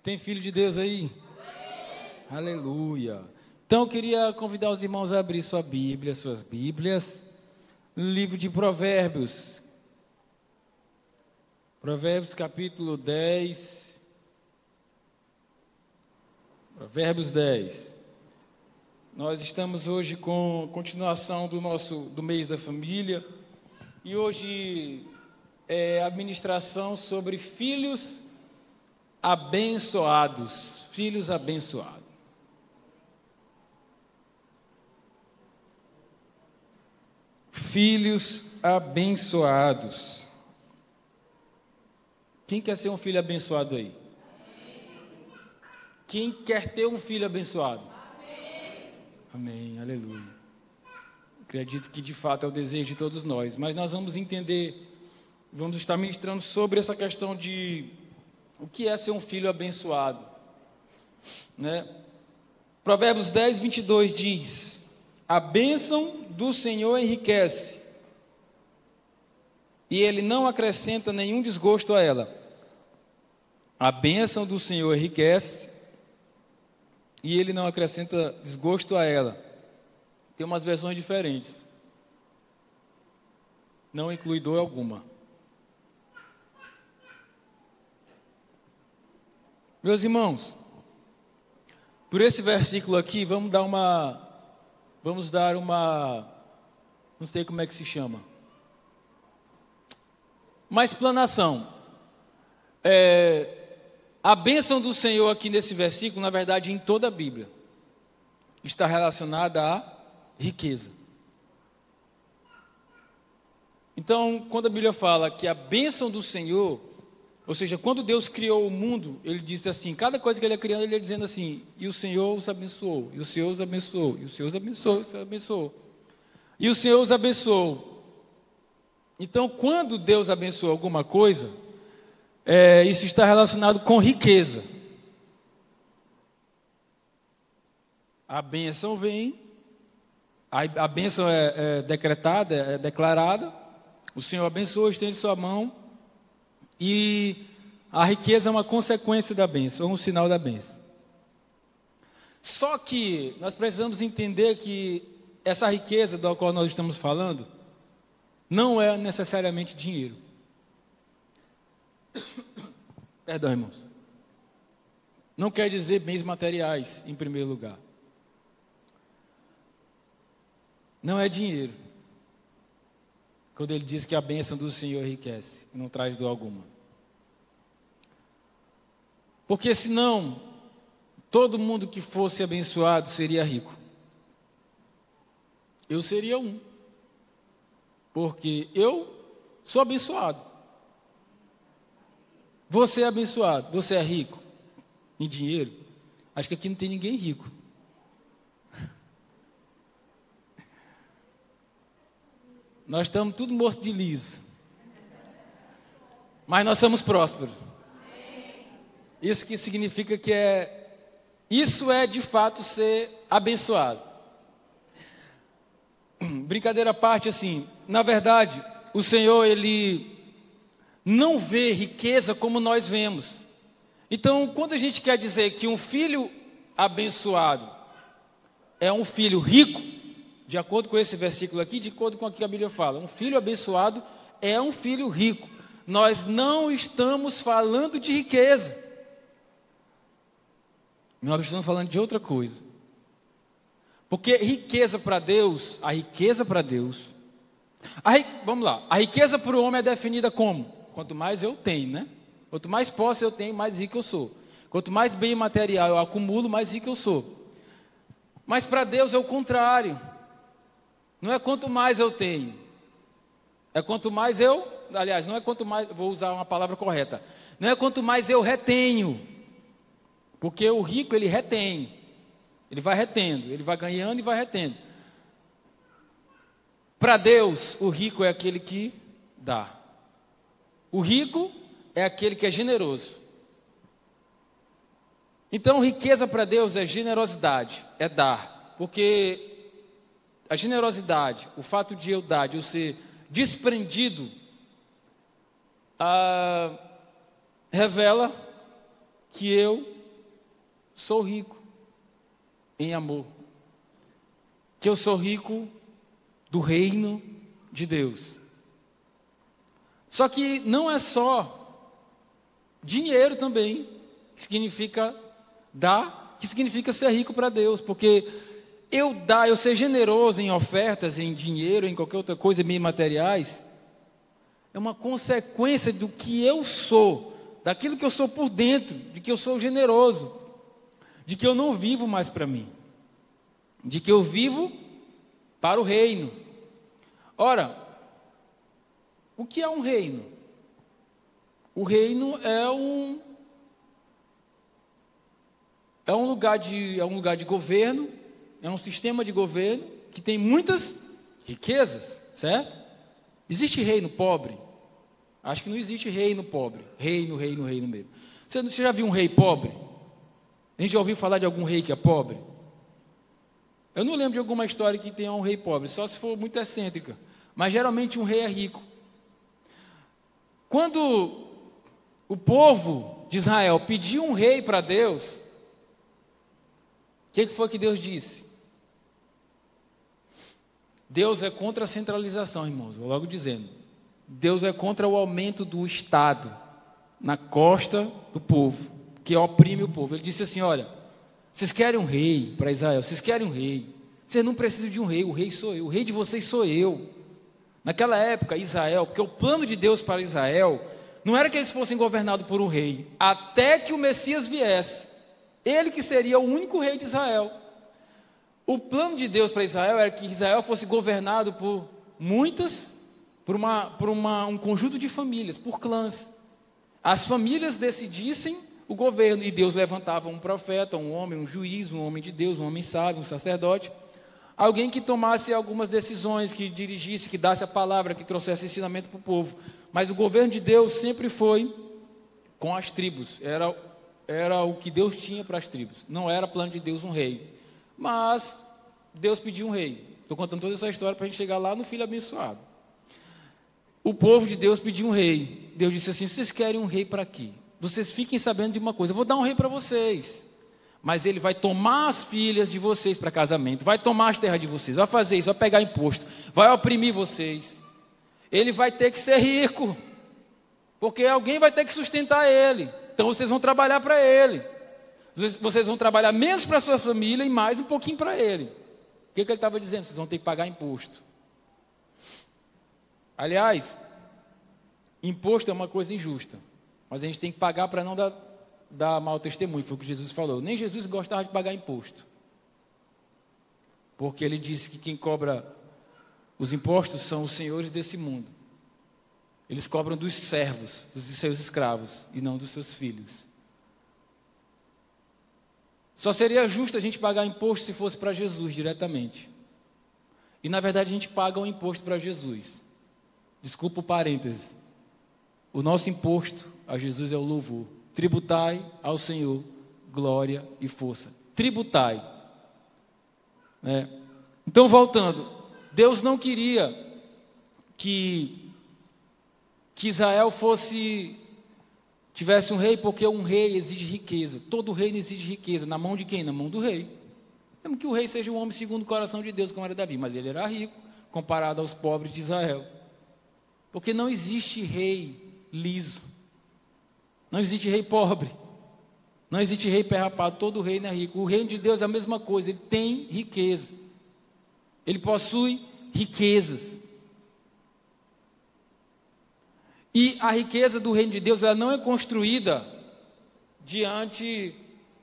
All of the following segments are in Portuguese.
Tem filho de Deus aí? Aleluia. Então eu queria convidar os irmãos a abrir suas Bíblias, no livro de Provérbios. Provérbios capítulo 10. Provérbios 10. Nós estamos hoje com continuação do mês da família. E hoje é a ministração sobre filhos abençoados. Filhos abençoados. Filhos abençoados. Quem quer ser um filho abençoado aí? Quem quer ter um filho abençoado? Amém, aleluia. Acredito que de fato é o desejo de todos nós. Mas nós vamos entender, vamos estar ministrando sobre essa questão de o que é ser um filho abençoado, né? Provérbios 10, 22 diz: a bênção do Senhor enriquece, e Ele não acrescenta nenhum desgosto a ela. A bênção do Senhor enriquece, e Ele não acrescenta desgosto a ela. Tem umas versões diferentes. Não inclui dor alguma. Meus irmãos, por esse versículo aqui, vamos dar uma, não sei como é que se chama, uma explanação. A bênção do Senhor aqui nesse versículo, na verdade, em toda a Bíblia, está relacionada à riqueza. Então, quando a Bíblia fala que a bênção do Senhor, ou seja, quando Deus criou o mundo, Ele disse assim, cada coisa que Ele ia criando, Ele ia dizendo assim, e o Senhor os abençoou, e o Senhor os abençoou, e o Senhor os abençoou, e o Senhor abençoou, e o Senhor os abençoou. Então, quando Deus abençoa alguma coisa, isso está relacionado com riqueza. A bênção vem, a bênção é decretada, é declarada, o Senhor abençoa, estende sua mão, e a riqueza é uma consequência da bênção, é um sinal da bênção. Só que nós precisamos entender que essa riqueza da qual nós estamos falando não é necessariamente dinheiro. Perdão, irmãos. Não quer dizer bens materiais, em primeiro lugar. Não é dinheiro. Quando ele diz que a bênção do Senhor enriquece, não traz dor alguma. Porque senão, todo mundo que fosse abençoado seria rico. Eu seria um. Porque eu sou abençoado. Você é abençoado. Você é rico em dinheiro? Acho que aqui não tem ninguém rico. Nós estamos tudo morto de liso. Mas nós somos prósperos. Isso que significa que isso é de fato ser abençoado. Brincadeira à parte, assim, na verdade, o Senhor, Ele não vê riqueza como nós vemos. Então, quando a gente quer dizer que um filho abençoado é um filho rico, de acordo com esse versículo aqui, de acordo com o que a Bíblia fala, um filho abençoado é um filho rico. Nós não estamos falando de riqueza. Nós estamos falando de outra coisa. Porque riqueza para Deus, vamos lá, a riqueza para o homem é definida como? Quanto mais eu tenho, né? Quanto mais posse eu tenho, mais rico eu sou. Quanto mais bem material eu acumulo, mais rico eu sou. Mas para Deus é o contrário. Não é quanto mais eu tenho. É quanto mais não é quanto mais, vou usar uma palavra correta. Não é quanto mais eu retenho. Porque o rico, ele retém. Ele vai retendo, ele vai ganhando e vai retendo. Para Deus, o rico é aquele que dá. O rico é aquele que é generoso. Então, riqueza para Deus é generosidade, é dar. Porque a generosidade, o fato de eu dar, de eu ser desprendido, revela que eu sou rico em amor, que eu sou rico do reino de Deus. Só que não é só dinheiro também que significa dar, que significa ser rico para Deus, porque eu ser generoso em ofertas, em dinheiro, em qualquer outra coisa, em bens materiais, é uma consequência do que eu sou, daquilo que eu sou por dentro, de que eu sou generoso, de que eu não vivo mais para mim, de que eu vivo para o reino. Ora, o que é um reino? O reino é um lugar de governo, é um sistema de governo que tem muitas riquezas, certo? Existe reino pobre? Acho que não existe reino pobre. Reino mesmo. Você já viu um rei pobre? A gente já ouviu falar de algum rei que é pobre? Eu não lembro de alguma história que tenha um rei pobre, só se for muito excêntrica. Mas geralmente um rei é rico. Quando o povo de Israel pediu um rei para Deus, o que foi que Deus disse? Deus é contra a centralização, irmãos, vou logo dizendo. Deus é contra o aumento do Estado na costa do povo, que oprime o povo. Ele disse assim, olha, vocês querem um rei para Israel, vocês querem um rei. Vocês não precisam de um rei, o rei sou eu, o rei de vocês sou eu. Naquela época, Israel, porque o plano de Deus para Israel não era que eles fossem governados por um rei, até que o Messias viesse. Ele que seria o único rei de Israel. O plano de Deus para Israel era que Israel fosse governado por um conjunto de famílias, por clãs. As famílias decidissem o governo, e Deus levantava um profeta, um homem, um juiz, um homem de Deus, um homem sábio, um sacerdote, alguém que tomasse algumas decisões, que dirigisse, que desse a palavra, que trouxesse ensinamento para o povo. Mas o governo de Deus sempre foi com as tribos, era o que Deus tinha para as tribos, não era plano de Deus um rei. Mas Deus pediu um rei. Estou contando toda essa história para a gente chegar lá no filho abençoado. O povo de Deus pediu um rei. Deus disse assim, vocês querem um rei para quê? Vocês fiquem sabendo de uma coisa, eu vou dar um rei para vocês, mas ele vai tomar as filhas de vocês para casamento, vai tomar as terras de vocês, vai fazer isso, vai pegar imposto, vai oprimir vocês. Ele vai ter que ser rico, porque alguém vai ter que sustentar ele. Então vocês vão trabalhar para ele. Vocês vão trabalhar menos para a sua família e mais um pouquinho para ele. O que ele estava dizendo? Vocês vão ter que pagar imposto. Aliás, imposto é uma coisa injusta, mas a gente tem que pagar para não dar mau testemunho, foi o que Jesus falou. Nem Jesus gostava de pagar imposto, porque ele disse que quem cobra os impostos são os senhores desse mundo. Eles cobram dos servos, dos seus escravos, e não dos seus filhos. Só seria justo a gente pagar imposto se fosse para Jesus diretamente. E na verdade a gente paga um imposto para Jesus. Desculpa o parêntese. O nosso imposto a Jesus é o louvor. Tributai ao Senhor glória e força. Tributai. Então, voltando, Deus não queria que Israel tivesse um rei, porque um rei exige riqueza. Todo reino exige riqueza. Na mão de quem? Na mão do rei. Mesmo que o rei seja um homem segundo o coração de Deus, como era Davi, mas ele era rico comparado aos pobres de Israel. Porque não existe rei liso. Não existe rei pobre. Não existe rei perrapado. Todo reino é rico. O reino de Deus é a mesma coisa. Ele tem riqueza. Ele possui riquezas. E a riqueza do reino de Deus, ela não é construída diante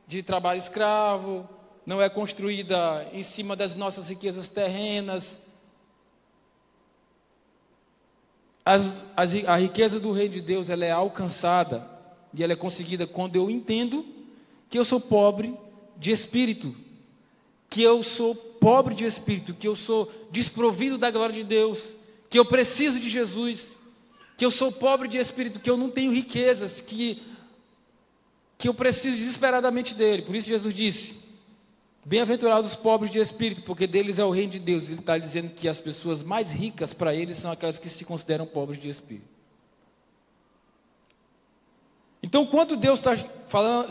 de trabalho escravo, não é construída em cima das nossas riquezas terrenas. A riqueza do reino de Deus, ela é alcançada e ela é conseguida quando eu entendo que eu sou pobre de espírito, que eu sou pobre de espírito, que eu sou desprovido da glória de Deus, que eu preciso de Jesus, que eu sou pobre de espírito, que eu não tenho riquezas, que eu preciso desesperadamente dele. Por isso Jesus disse, bem-aventurados os pobres de espírito, porque deles é o reino de Deus. Ele está dizendo que as pessoas mais ricas para eles são aquelas que se consideram pobres de espírito. Então, quando Deus está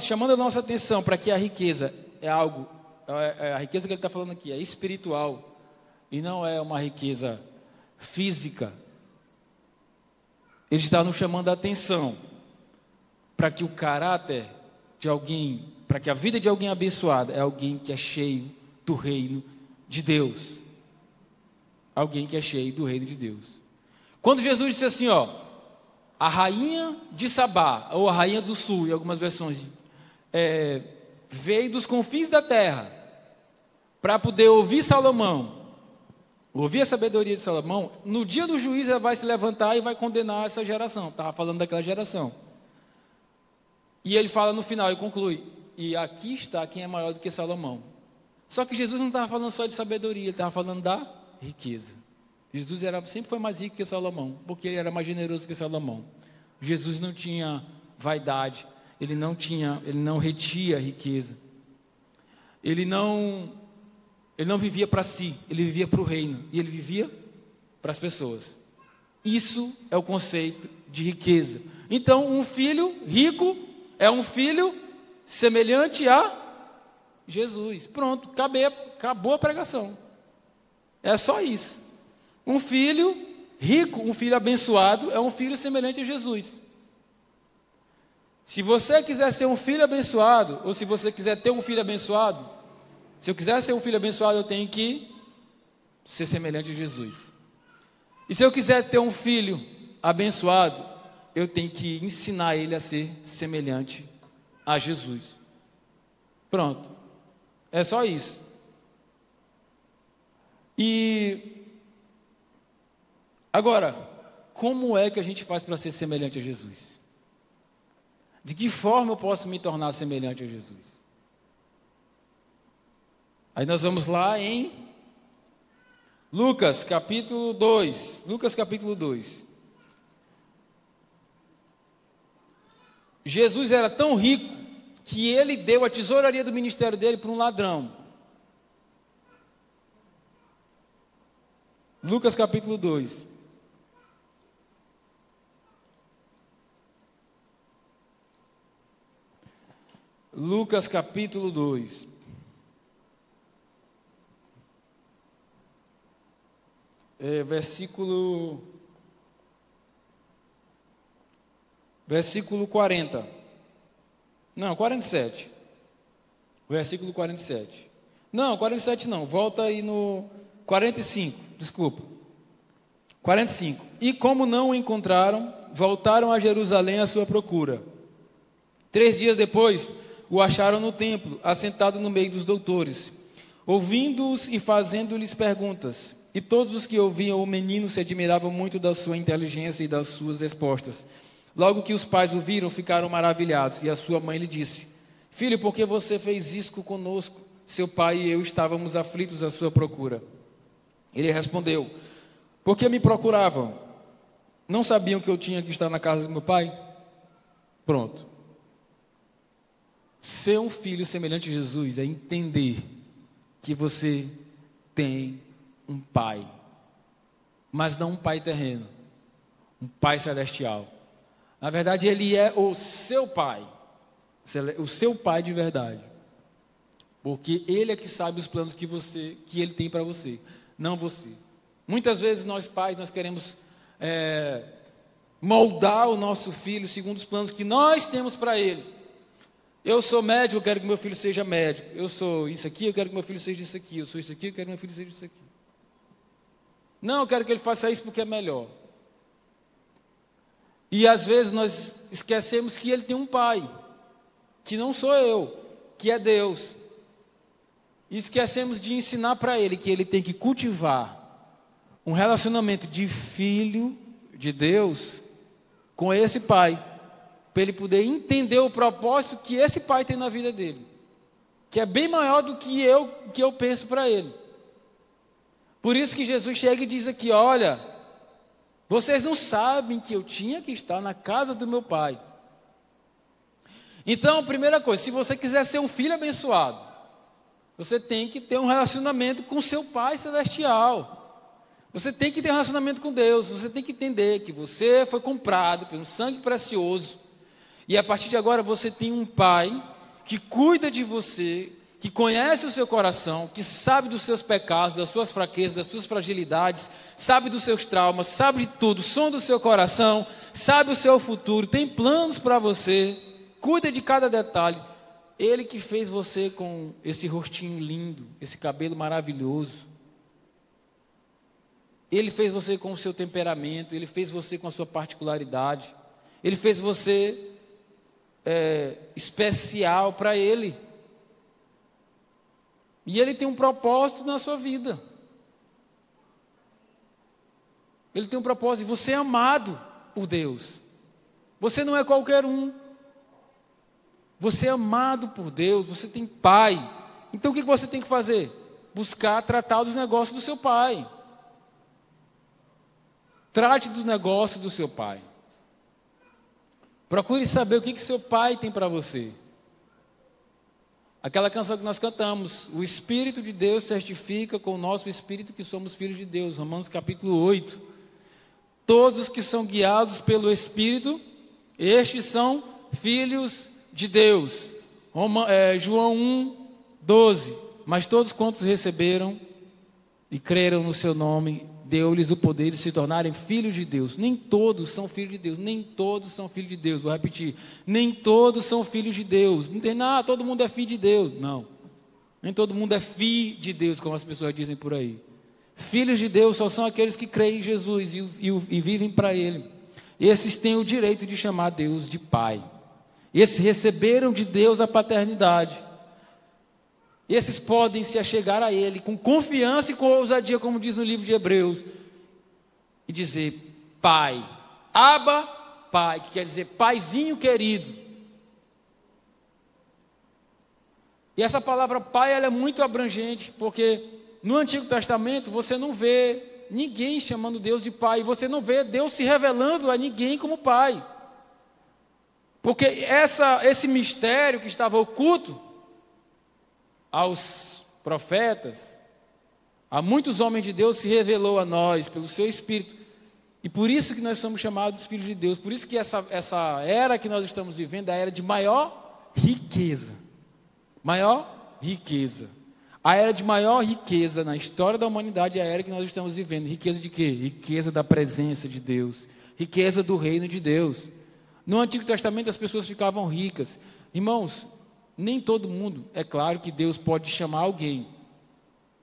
chamando a nossa atenção para que a riqueza é algo, a riqueza que Ele está falando aqui é espiritual e não é uma riqueza física, Ele está nos chamando a atenção para que o caráter de alguém, para que a vida de alguém abençoada é alguém que é cheio do reino de Deus. Alguém que é cheio do reino de Deus. Quando Jesus disse assim, a rainha de Sabá, ou a rainha do sul, em algumas versões, veio dos confins da terra para poder ouvir Salomão, ouvir a sabedoria de Salomão. No dia do juízo ela vai se levantar e vai condenar essa geração. Estava falando daquela geração. E ele fala no final e conclui: e aqui está quem é maior do que Salomão. Só que Jesus não estava falando só de sabedoria, ele estava falando da riqueza. Jesus sempre foi mais rico que Salomão, porque ele era mais generoso que Salomão. Jesus não tinha vaidade, ele não retia a riqueza. Ele não vivia para si, ele vivia para o reino, e ele vivia para as pessoas. Isso é o conceito de riqueza. Então, um filho rico é um filho semelhante a Jesus. Pronto, acabou a pregação. É só isso. Um filho rico, um filho abençoado, é um filho semelhante a Jesus. Se você quiser ser um filho abençoado, ou se você quiser ter um filho abençoado, se eu quiser ser um filho abençoado, eu tenho que ser semelhante a Jesus. E se eu quiser ter um filho abençoado, eu tenho que ensinar ele a ser semelhante a Jesus. Pronto. É só isso. E agora, como é que a gente faz para ser semelhante a Jesus? De que forma eu posso me tornar semelhante a Jesus? Aí nós vamos lá em Lucas capítulo 2. Lucas capítulo 2. Jesus era tão rico que ele deu a tesouraria do ministério dele para um ladrão. Lucas capítulo 2. Lucas capítulo 2. Versículo 40. Não, 47. Versículo 47. Não, 47 não. Volta aí no 45. Desculpa. 45. E como não o encontraram, voltaram a Jerusalém à sua procura. 3 dias depois, o acharam no templo, assentado no meio dos doutores, ouvindo-os e fazendo-lhes perguntas. E todos os que ouviam o menino se admiravam muito da sua inteligência e das suas respostas. Logo que os pais o viram, ficaram maravilhados. E a sua mãe lhe disse: Filho, por que você fez isso conosco? Seu pai e eu estávamos aflitos à sua procura. Ele respondeu: Por que me procuravam? Não sabiam que eu tinha que estar na casa do meu pai? Pronto. Ser um filho semelhante a Jesus é entender que você tem um pai, mas não um pai terreno, um pai celestial. Na verdade, ele é o seu pai de verdade, porque ele é que sabe os planos que ele tem para você, não você. Muitas vezes nós pais, nós queremos moldar o nosso filho segundo os planos que nós temos para ele. Eu sou médico, eu quero que meu filho seja médico. Eu sou isso aqui, eu quero que meu filho seja isso aqui. Eu sou isso aqui, eu quero que meu filho seja isso aqui. Não, eu quero que ele faça isso porque é melhor. E às vezes nós esquecemos que ele tem um pai, que não sou eu, que é Deus. E esquecemos de ensinar para ele que ele tem que cultivar um relacionamento de filho de Deus com esse pai, para ele poder entender o propósito que esse pai tem na vida dele, que é bem maior do que eu penso para ele. Por isso que Jesus chega e diz aqui: olha, vocês não sabem que eu tinha que estar na casa do meu pai. Então, primeira coisa, se você quiser ser um filho abençoado, você tem que ter um relacionamento com seu pai celestial. Você tem que ter um relacionamento com Deus. Você tem que entender que você foi comprado pelo sangue precioso. E a partir de agora você tem um pai que cuida de você, que conhece o seu coração, que sabe dos seus pecados, das suas fraquezas, das suas fragilidades, sabe dos seus traumas, sabe de tudo, som do seu coração, sabe o seu futuro, tem planos para você, cuida de cada detalhe. Ele que fez você com esse rostinho lindo, esse cabelo maravilhoso. Ele fez você com o seu temperamento, ele fez você com a sua particularidade. Ele fez você especial para ele. E ele tem um propósito na sua vida. Ele tem um propósito. Você é amado por Deus. Você não é qualquer um. Você é amado por Deus. Você tem pai. Então o que você tem que fazer? Buscar tratar dos negócios do seu pai. Trate dos negócios do seu pai. Procure saber o que seu pai tem para você. Aquela canção que nós cantamos, o Espírito de Deus certifica com o nosso Espírito que somos filhos de Deus, Romanos capítulo 8. Todos os que são guiados pelo Espírito, estes são filhos de Deus. João 1, 12. Mas todos quantos receberam e creram no seu nome, deu-lhes o poder de se tornarem filhos de Deus. Nem todos são filhos de Deus, nem todos são filhos de Deus. Vou repetir, nem todos são filhos de Deus. Não tem nada, todo mundo é filho de Deus. Não, nem todo mundo é filho de Deus, como as pessoas dizem por aí. Filhos de Deus só são aqueles que creem em Jesus e vivem para Ele. Esses têm o direito de chamar Deus de Pai. Esses receberam de Deus a paternidade. Esses podem se achegar a Ele com confiança e com ousadia, como diz no livro de Hebreus, e dizer, Pai, Abba, Pai, que quer dizer Paizinho querido. E essa palavra Pai, ela é muito abrangente, porque no Antigo Testamento você não vê ninguém chamando Deus de Pai, e você não vê Deus se revelando a ninguém como Pai. Porque esse mistério que estava oculto aos profetas, a muitos homens de Deus se revelou a nós pelo seu Espírito, e por isso que nós somos chamados filhos de Deus, por isso que essa era que nós estamos vivendo é a era de maior riqueza, a era de maior riqueza na história da humanidade é a era que nós estamos vivendo. Riqueza de quê? Riqueza da presença de Deus, riqueza do reino de Deus. No Antigo Testamento as pessoas ficavam ricas, irmãos. Nem todo mundo, é claro que Deus pode chamar alguém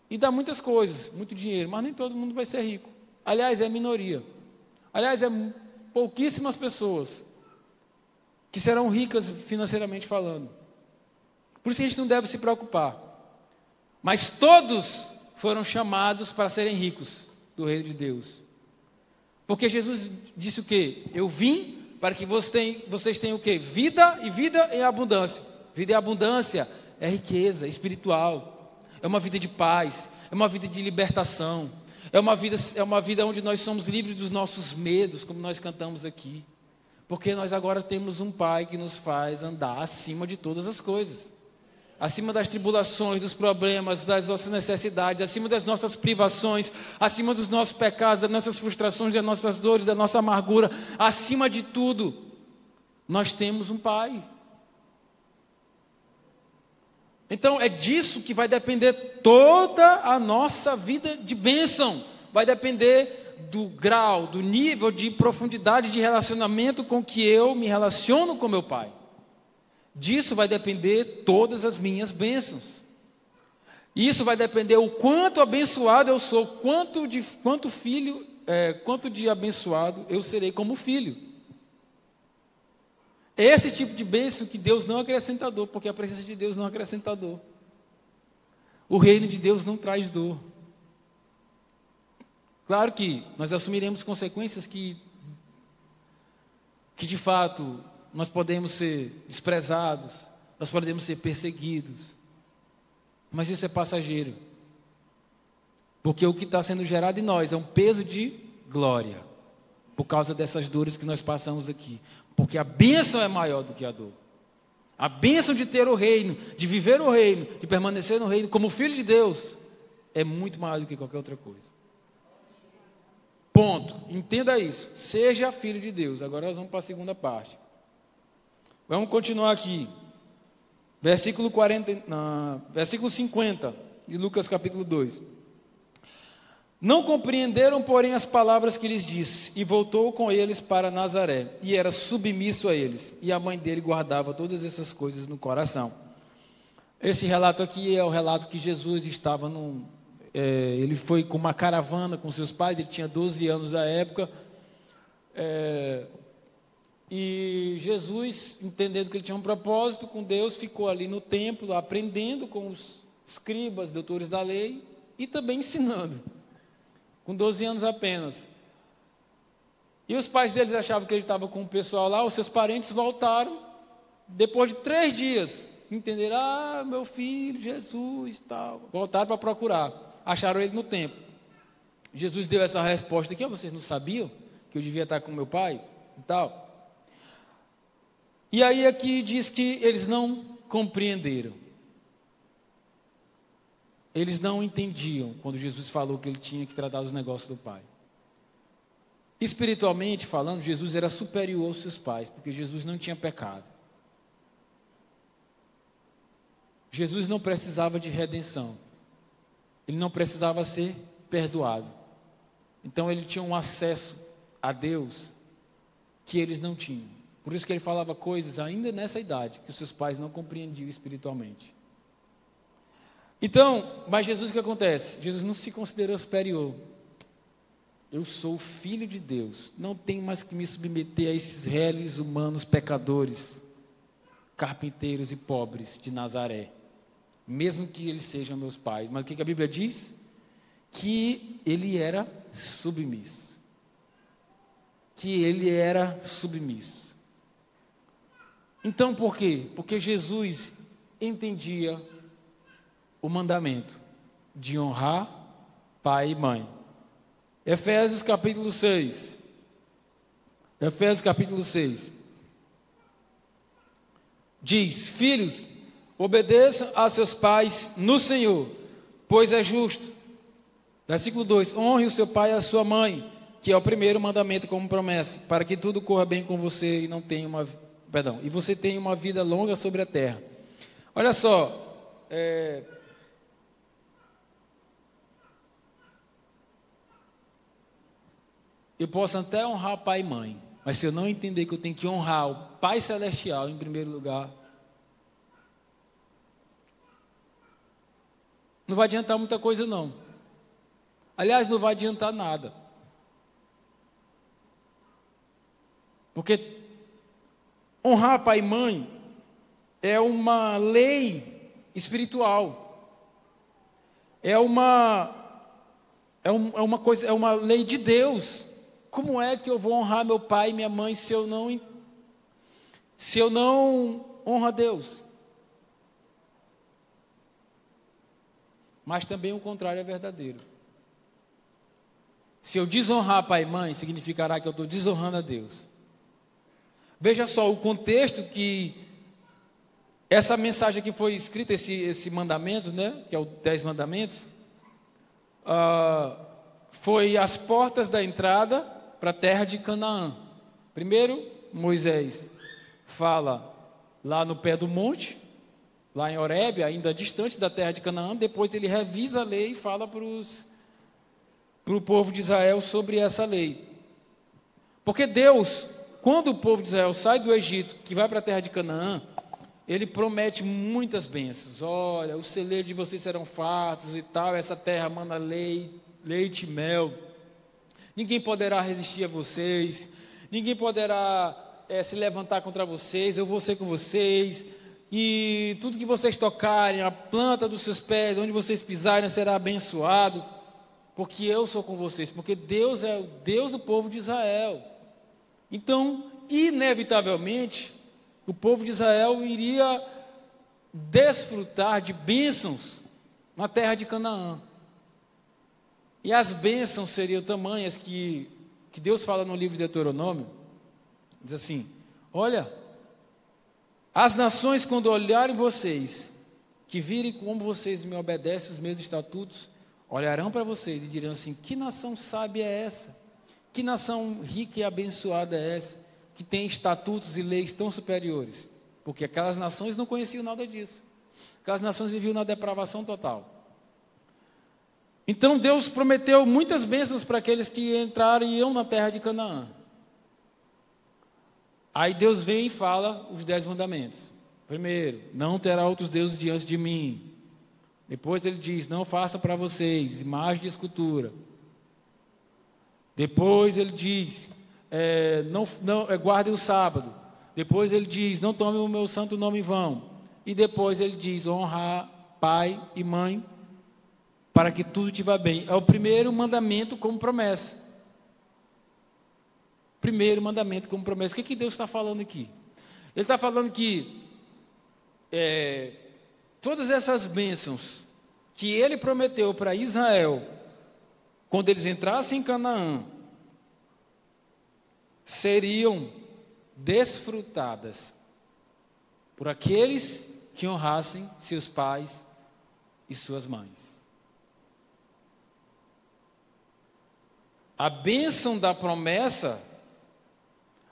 e dar muitas coisas, muito dinheiro, mas nem todo mundo vai ser rico. Aliás, é a minoria. Aliás, é pouquíssimas pessoas que serão ricas financeiramente falando. Por isso que a gente não deve se preocupar. Mas todos foram chamados para serem ricos do reino de Deus. Porque Jesus disse o quê? Eu vim para que vocês tenham o quê? Vida e vida em abundância. Vida em abundância é riqueza espiritual, é uma vida de paz, é uma vida de libertação, é uma vida onde nós somos livres dos nossos medos, como nós cantamos aqui, porque nós agora temos um Pai que nos faz andar acima de todas as coisas, acima das tribulações, dos problemas, das nossas necessidades, acima das nossas privações, acima dos nossos pecados, das nossas frustrações, das nossas dores, da nossa amargura, acima de tudo, nós temos um Pai. Então é disso que vai depender toda a nossa vida de bênção. Vai depender do grau, do nível de profundidade de relacionamento com que eu me relaciono com meu Pai. Disso vai depender todas as minhas bênçãos. Isso vai depender o quanto abençoado eu sou, quanto de abençoado eu serei como filho. Esse tipo de bênção que Deus não acrescenta dor, porque a presença de Deus não acrescenta dor. O reino de Deus não traz dor. Claro que nós assumiremos consequências que de fato nós podemos ser desprezados, nós podemos ser perseguidos, mas isso é passageiro. Porque o que está sendo gerado em nós é um peso de glória, por causa dessas dores que nós passamos aqui. Porque a bênção é maior do que a dor. A bênção de ter o reino, de viver o reino, de permanecer no reino como filho de Deus, é muito maior do que qualquer outra coisa. Ponto. Entenda isso. Seja filho de Deus. Agora nós vamos para a segunda parte. Vamos continuar aqui. Versículo 50 de Lucas capítulo 2. Não compreenderam, porém, as palavras que lhes disse, e voltou com eles para Nazaré, e era submisso a eles, e a mãe dele guardava todas essas coisas no coração. Esse relato aqui é o relato que Jesus estava ele foi com uma caravana com seus pais, ele tinha 12 anos à época, e Jesus, entendendo que ele tinha um propósito com Deus, ficou ali no templo, aprendendo com os escribas, doutores da lei, e também ensinando, com 12 anos apenas. E os pais deles achavam que ele estava com o pessoal lá, os seus parentes voltaram, depois de 3 dias, entenderam, meu filho, Jesus, tal, voltaram para procurar, acharam ele no templo. Jesus deu essa resposta aqui, vocês não sabiam que eu devia estar com meu pai e tal? E aí aqui diz que eles não compreenderam. Eles não entendiam quando Jesus falou que ele tinha que tratar dos negócios do Pai. Espiritualmente falando, Jesus era superior aos seus pais, porque Jesus não tinha pecado. Jesus não precisava de redenção. Ele não precisava ser perdoado. Então ele tinha um acesso a Deus que eles não tinham. Por isso que ele falava coisas ainda nessa idade que os seus pais não compreendiam espiritualmente. Então, mas Jesus, o que acontece? Jesus não se considerou superior. Eu sou o Filho de Deus. Não tenho mais que me submeter a esses réis humanos pecadores, carpinteiros e pobres de Nazaré. Mesmo que eles sejam meus pais. Mas o que a Bíblia diz? Que ele era submisso. Que ele era submisso. Então, por quê? Porque Jesus entendia o mandamento de honrar pai e mãe. Efésios capítulo 6. Efésios capítulo 6. Diz: filhos, obedeçam a seus pais no Senhor, pois é justo. Versículo 2: honre o seu pai e a sua mãe, que é o primeiro mandamento como promessa, para que tudo corra bem com você e você tenha uma vida longa sobre a terra. Olha só, eu posso até honrar pai e mãe, mas se eu não entender que eu tenho que honrar o Pai Celestial em primeiro lugar, não vai adiantar muita coisa não. Aliás, não vai adiantar nada. Porque honrar pai e mãe é uma lei espiritual. É uma lei de Deus. Como é que eu vou honrar meu pai e minha mãe se eu não honro a Deus? Mas também o contrário é verdadeiro. Se eu desonrar pai e mãe, significará que eu estou desonrando a Deus. Veja só o contexto que essa mensagem que foi escrita, esse mandamento, né, que é o 10 mandamentos, foi as portas da entrada para a terra de Canaã. Primeiro, Moisés fala lá no pé do monte, lá em Horebe, ainda distante da terra de Canaã. Depois ele revisa a lei e fala para o povo de Israel sobre essa lei. Porque Deus, quando o povo de Israel sai do Egito, que vai para a terra de Canaã, ele promete muitas bênçãos. Olha, os celeiros de vocês serão fartos e tal, essa terra manda leite e mel. Ninguém poderá resistir a vocês, ninguém poderá se levantar contra vocês, eu vou ser com vocês, e tudo que vocês tocarem, a planta dos seus pés, onde vocês pisarem, será abençoado, porque eu sou com vocês, porque Deus é o Deus do povo de Israel. Então, inevitavelmente, o povo de Israel iria desfrutar de bênçãos na terra de Canaã. E as bênçãos seriam tamanhas que Deus fala no livro de Deuteronômio, diz assim: olha, as nações quando olharem vocês, que virem como vocês me obedecem os meus estatutos, olharão para vocês e dirão assim: que nação sábia é essa? Que nação rica e abençoada é essa? Que tem estatutos e leis tão superiores. porque aquelas nações não conheciam nada disso. Aquelas nações viviam na depravação total. Então Deus prometeu muitas bênçãos para aqueles que entrariam na terra de Canaã. Aí Deus vem e fala os 10 mandamentos. Primeiro, não terá outros deuses diante de mim. Depois ele diz, não faça para vocês imagem de escultura. Depois ele diz, guardem o sábado. Depois ele diz, não tomem o meu santo nome em vão. E depois ele diz, honrar pai e mãe, para que tudo te vá bem. É o primeiro mandamento como promessa. Primeiro mandamento como promessa. O que Deus está falando aqui? Ele está falando que todas essas bênçãos que ele prometeu para Israel, quando eles entrassem em Canaã, seriam desfrutadas por aqueles que honrassem seus pais e suas mães. A bênção da promessa,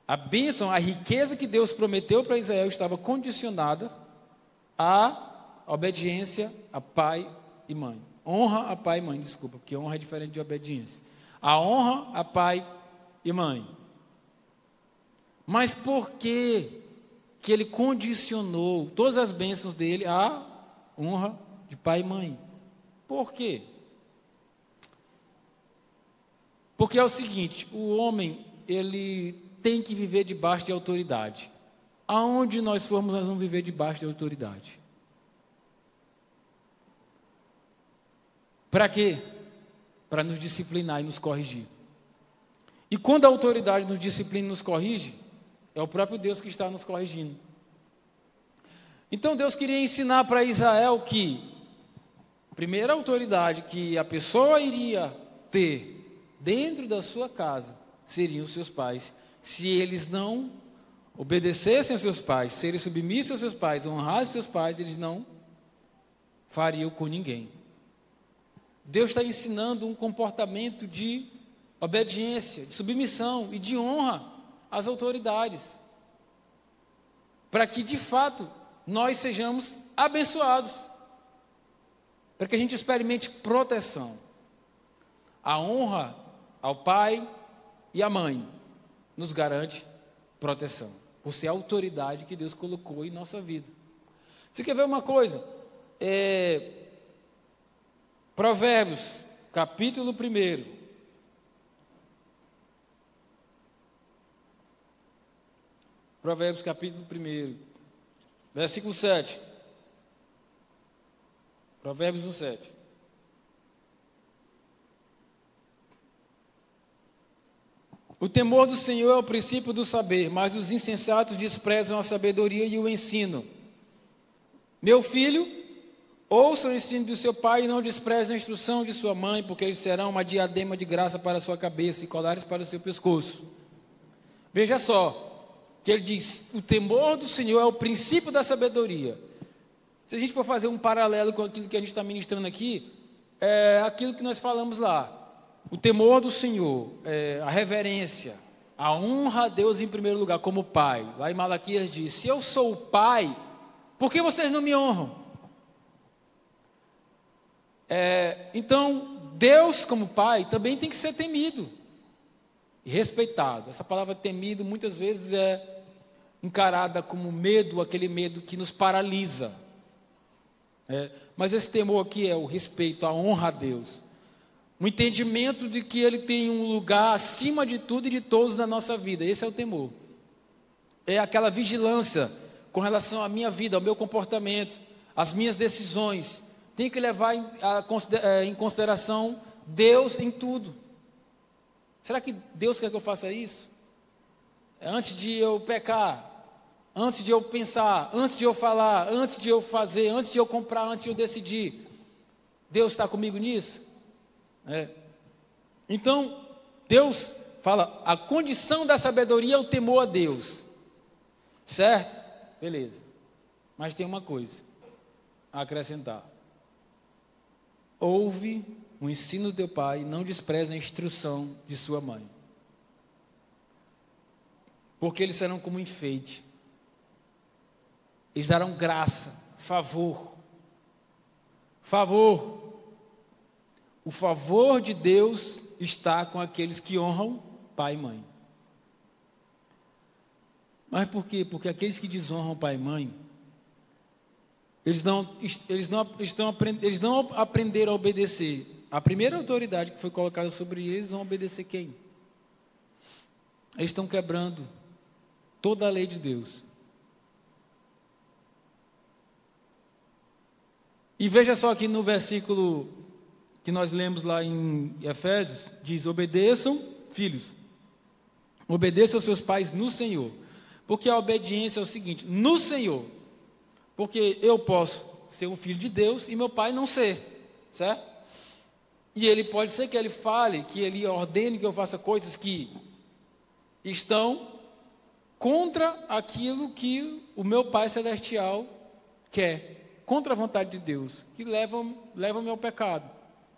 a bênção, a riqueza que Deus prometeu para Israel estava condicionada à obediência a pai e mãe. Honra a pai e mãe, desculpa, porque honra é diferente de obediência. A honra a pai e mãe. Mas por que ele condicionou todas as bênçãos dele à honra de pai e mãe? Por quê? Porque é o seguinte, o homem, ele tem que viver debaixo de autoridade. Aonde nós formos, nós vamos viver debaixo de autoridade. Para quê? Para nos disciplinar e nos corrigir. E quando a autoridade nos disciplina e nos corrige, é o próprio Deus que está nos corrigindo. Então Deus queria ensinar para Israel que a primeira autoridade que a pessoa iria ter dentro da sua casa seriam os seus pais. Se eles não obedecessem aos seus pais, se eles submissem aos seus pais, honrassem seus pais, eles não fariam com ninguém. Deus está ensinando um comportamento de obediência, de submissão e de honra às autoridades, para que de fato nós sejamos abençoados, para que a gente experimente proteção. A honra ao pai e à mãe nos garante proteção, por ser a autoridade que Deus colocou em nossa vida. Você quer ver uma coisa? Provérbios, capítulo 1. Provérbios, capítulo 1, versículo 7. Provérbios 1, 7. O temor do Senhor é o princípio do saber, mas os insensatos desprezam a sabedoria e o ensino. Meu filho, ouça o ensino do seu pai e não despreze a instrução de sua mãe, porque eles serão uma diadema de graça para a sua cabeça e colares para o seu pescoço. Veja só, que ele diz, o temor do Senhor é o princípio da sabedoria. Se a gente for fazer um paralelo com aquilo que a gente está ministrando aqui, é aquilo que nós falamos lá. O temor do Senhor, a reverência, a honra a Deus em primeiro lugar, como pai. Lá em Malaquias diz, se eu sou o pai, por que vocês não me honram? Então, Deus como pai também tem que ser temido e respeitado. Essa palavra temido muitas vezes é encarada como medo, aquele medo que nos paralisa. Mas esse temor aqui é o respeito, a honra a Deus. O entendimento de que Ele tem um lugar acima de tudo e de todos na nossa vida. Esse é o temor. É aquela vigilância com relação à minha vida, ao meu comportamento, às minhas decisões. Tem que levar em consideração Deus em tudo. Será que Deus quer que eu faça isso? Antes de eu pecar, antes de eu pensar, antes de eu falar, antes de eu fazer, antes de eu comprar, antes de eu decidir, Deus está comigo nisso? Então, Deus fala, a condição da sabedoria é o temor a Deus. Certo? Beleza. Mas tem uma coisa a acrescentar. Ouve o ensino do teu pai e não despreze a instrução de sua mãe. Porque eles serão como enfeite. Eles darão graça, favor. Favor. O favor de Deus está com aqueles que honram pai e mãe. Mas por quê? Porque aqueles que desonram pai e mãe, eles não aprenderam a obedecer. A primeira autoridade que foi colocada sobre eles, vão obedecer quem? Eles estão quebrando toda a lei de Deus. E veja só aqui no versículo que nós lemos lá em Efésios, diz: obedeçam, filhos, obedeçam aos seus pais no Senhor. Porque a obediência é o seguinte: no Senhor. Porque eu posso ser um filho de Deus e meu pai não ser, certo? E ele pode ser que ele fale, que ele ordene que eu faça coisas que estão contra aquilo que o meu Pai Celestial quer, contra a vontade de Deus, que levam-me ao pecado.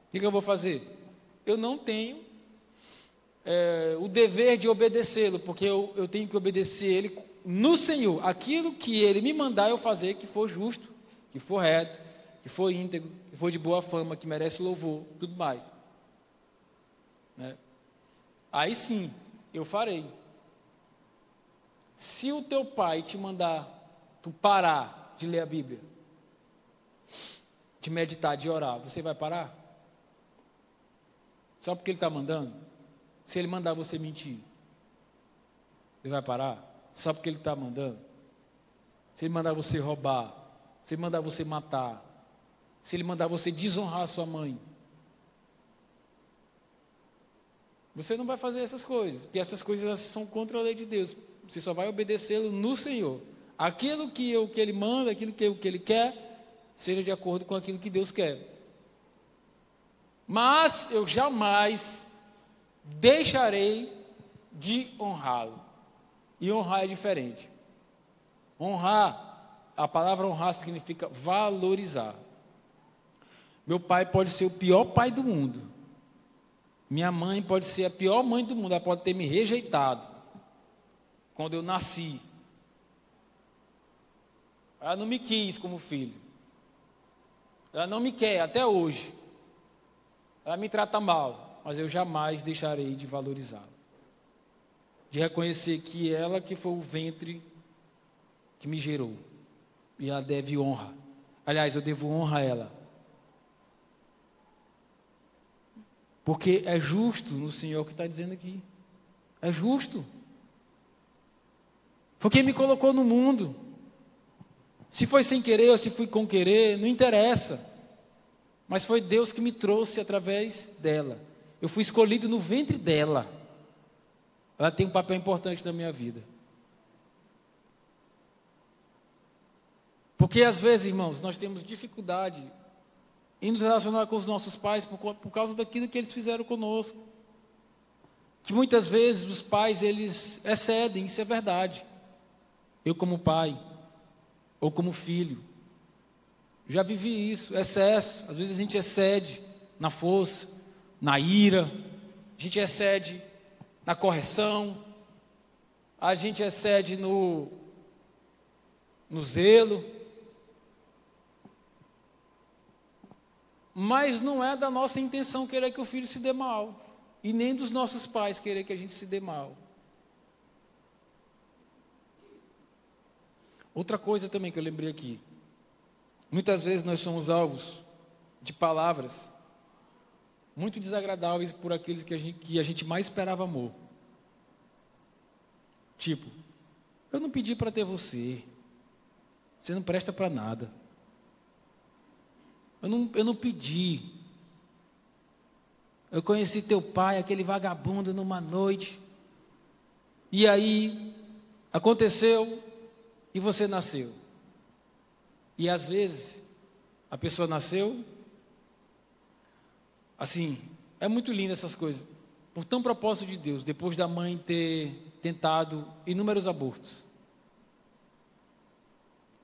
O que eu vou fazer? Eu não tenho o dever de obedecê-lo, porque eu tenho que obedecer ele no Senhor. Aquilo que ele me mandar eu fazer, que for justo, que for reto, que for íntegro, que for de boa fama, que merece louvor, tudo mais. Né? Aí sim, eu farei. Se o teu pai te mandar tu parar de ler a Bíblia, de meditar, de orar, você vai parar? Só porque ele está mandando? Se ele mandar você mentir, você vai parar? Só porque ele está mandando? Se ele mandar você roubar, se ele mandar você matar, se ele mandar você desonrar a sua mãe, você não vai fazer essas coisas, porque essas coisas são contra a lei de Deus. Você só vai obedecê-lo no Senhor. Aquilo que ele manda, aquilo que ele quer, seja de acordo com aquilo que Deus quer. Mas eu jamais deixarei de honrá-lo. E honrar é diferente. Honrar, a palavra honrar significa valorizar. Meu pai pode ser o pior pai do mundo. Minha mãe pode ser a pior mãe do mundo. Ela pode ter me rejeitado quando eu nasci. Ela não me quis como filho. Ela não me quer até hoje. Ela me trata mal, mas eu jamais deixarei de valorizá-la. De reconhecer que ela que foi o ventre que me gerou. E ela deve honra. Aliás, eu devo honra a ela. Porque é justo no Senhor que está dizendo aqui. É justo. Porque me colocou no mundo. Se foi sem querer ou se fui com querer, não interessa. Mas foi Deus que me trouxe através dela. Eu fui escolhido no ventre dela. Ela tem um papel importante na minha vida. Porque às vezes, irmãos, nós temos dificuldade em nos relacionar com os nossos pais por causa daquilo que eles fizeram conosco. Que muitas vezes os pais, eles excedem, isso é verdade. Eu como pai, ou como filho, já vivi isso, excesso. Às vezes a gente excede na força, na ira, a gente excede na correção, a gente excede no zelo. Mas não é da nossa intenção querer que o filho se dê mal, e nem dos nossos pais querer que a gente se dê mal. Outra coisa também que eu lembrei aqui, muitas vezes nós somos alvos de palavras muito desagradáveis por aqueles que a gente mais esperava amor. Tipo, eu não pedi para ter você não presta para nada. Eu não pedi. Eu conheci teu pai, aquele vagabundo, numa noite. E aí, aconteceu e você nasceu. E às vezes, a pessoa nasceu. Assim, é muito lindo essas coisas. Por tão propósito de Deus, depois da mãe ter tentado inúmeros abortos.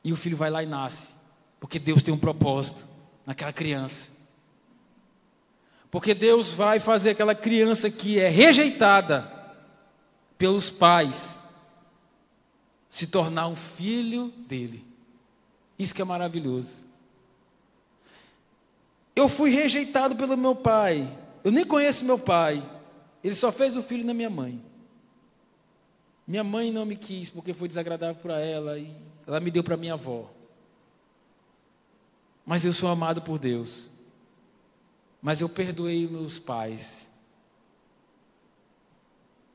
E o filho vai lá e nasce. Porque Deus tem um propósito naquela criança. Porque Deus vai fazer aquela criança que é rejeitada pelos pais se tornar um filho dele. Isso que é maravilhoso. Eu fui rejeitado pelo meu pai. Eu nem conheço meu pai. Ele só fez o filho na minha mãe. Minha mãe não me quis porque foi desagradável para ela e ela me deu para minha avó. Mas eu sou amado por Deus. Mas eu perdoei meus pais.